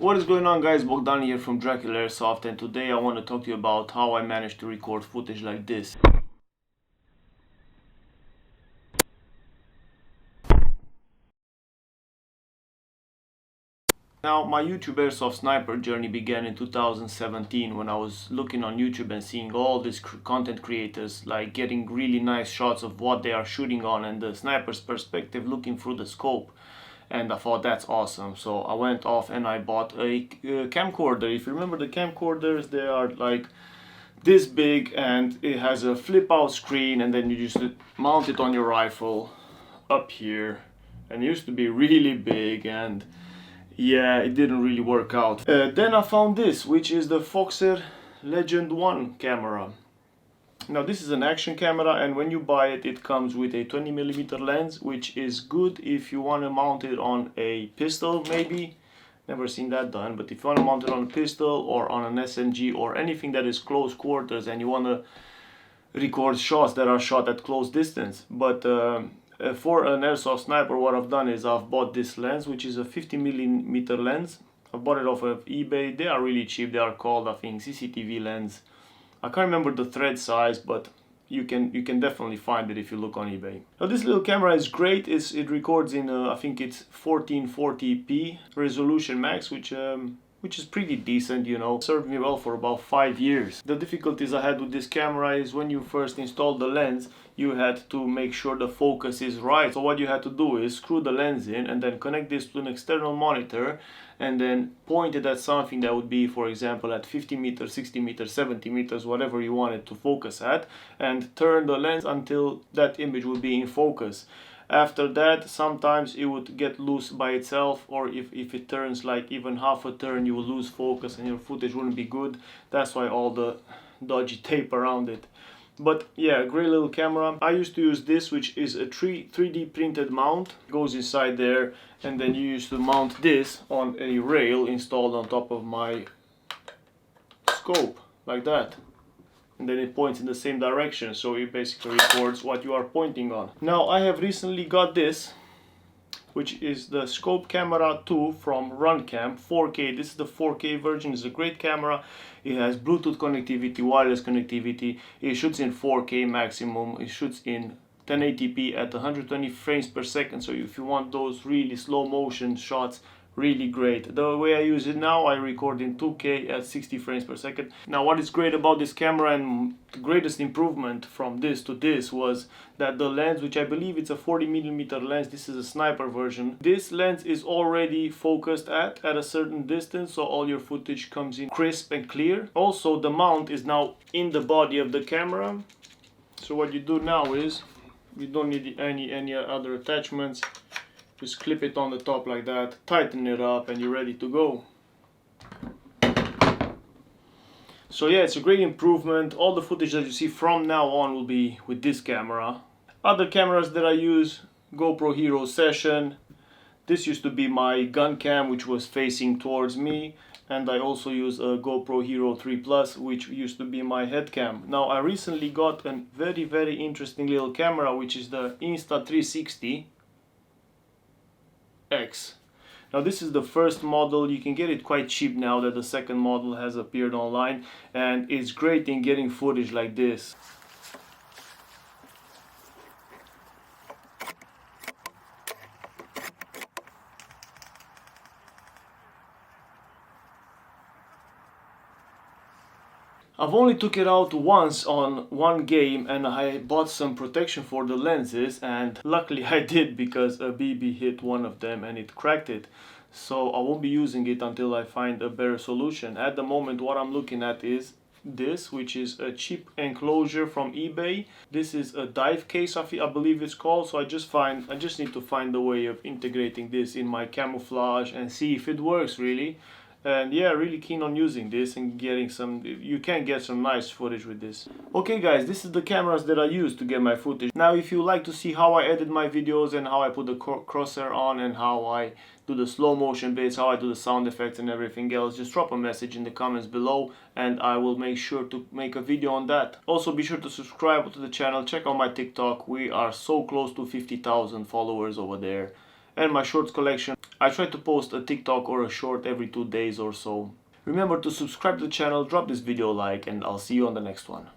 What is going on, guys? Bogdan here from Dracula Airsoft, and today I want to talk to you about how I managed to record footage like this. Now, my YouTube Airsoft sniper journey began in 2017 when I was looking on YouTube and seeing all these content creators like getting really nice shots of what they are shooting on and the sniper's perspective looking through the scope. And I thought that's awesome, so I went off and I bought a camcorder. If you remember the camcorders, they are like this big and it has a flip out screen, and then you just mount it on your rifle up here, and it used to be really big, and yeah, it didn't really work out. Then I found this, which is the Foxeer Legend 1 camera. Now this is an action camera, and when you buy it, it comes with a 20mm lens, which is good if you want to mount it on a pistol, maybe. Never seen that done, but if you want to mount it on a pistol or on an SMG or anything that is close quarters and you want to record shots that are shot at close distance. But for an airsoft sniper, what I've done is I've bought this lens, which is a 50mm lens. I bought it off of eBay. They are really cheap. They are called, I think, CCTV lens. I can't remember the thread size, but you can definitely find it if you look on eBay. Now this little camera is great. It records in I think it's 1440p resolution max, which is pretty decent, you know. Served me well for about 5 years. The difficulties I had with this camera is when you first installed the lens, you had to make sure the focus is right. So what you had to do is screw the lens in and then connect this to an external monitor and then point it at something that would be, for example, at 50 meters, 60 meters, 70 meters, whatever you wanted to focus at, and turn the lens until that image would be in focus. After that, sometimes it would get loose by itself, or if it turns like even half a turn, you will lose focus and your footage wouldn't be good. That's why all the dodgy tape around it. But yeah, great little camera. I used to use this, which is a 3D printed mount. It goes inside there, and then you used to mount this on a rail installed on top of my scope, like that. And then it points in the same direction, so it basically records what you are pointing on. Now I have recently got this, which is the Scope Camera 2 from Runcam 4K. This is the 4K version. It's a great camera. It has Bluetooth connectivity, wireless connectivity. It shoots in 4K maximum. It shoots in 1080p at 120 frames per second. So if you want those really slow motion shots, really great. The way I use it now, I record in 2K at 60 frames per second. Now what is great about this camera, and the greatest improvement from this to this, was that the lens, which I believe it's a 40mm lens, this is a sniper version, this lens is already focused at a certain distance, so all your footage comes in crisp and clear. Also, the mount is now in the body of the camera, so what you do now is you don't need any other attachments. Just clip it on the top like that, tighten it up, and you're ready to go. So yeah, it's a great improvement. All the footage that you see from now on will be with this camera. Other cameras that I use, GoPro Hero Session. This used to be my gun cam, which was facing towards me. And I also use a GoPro Hero 3 Plus, which used to be my head cam. Now I recently got a very interesting little camera, which is the Insta360 X. Now this is the first model. You can get it quite cheap now that the second model has appeared online, and it's great in getting footage like this. I've only took it out once on one game, and I bought some protection for the lenses, and luckily I did, because a BB hit one of them and it cracked it. So I won't be using it until I find a better solution. At the moment what I'm looking at is this, which is a cheap enclosure from eBay. This is a dive case, I believe it's called. So I just need to find a way of integrating this in my camouflage and see if it works really. And yeah, really keen on using this and getting some, you can get some nice footage with this. Okay guys, this is the cameras that I use to get my footage. Now if you like to see how I edit my videos and how I put the crosshair on and how I do the slow motion bits, how I do the sound effects and everything else, just drop a message in the comments below and I will make sure to make a video on that. Also be sure to subscribe to the channel, check out my TikTok. We are so close to 50,000 followers over there. And my shorts collection. I try to post a TikTok or a short every 2 days or so. Remember to subscribe to the channel, drop this video a like, and I'll see you on the next one.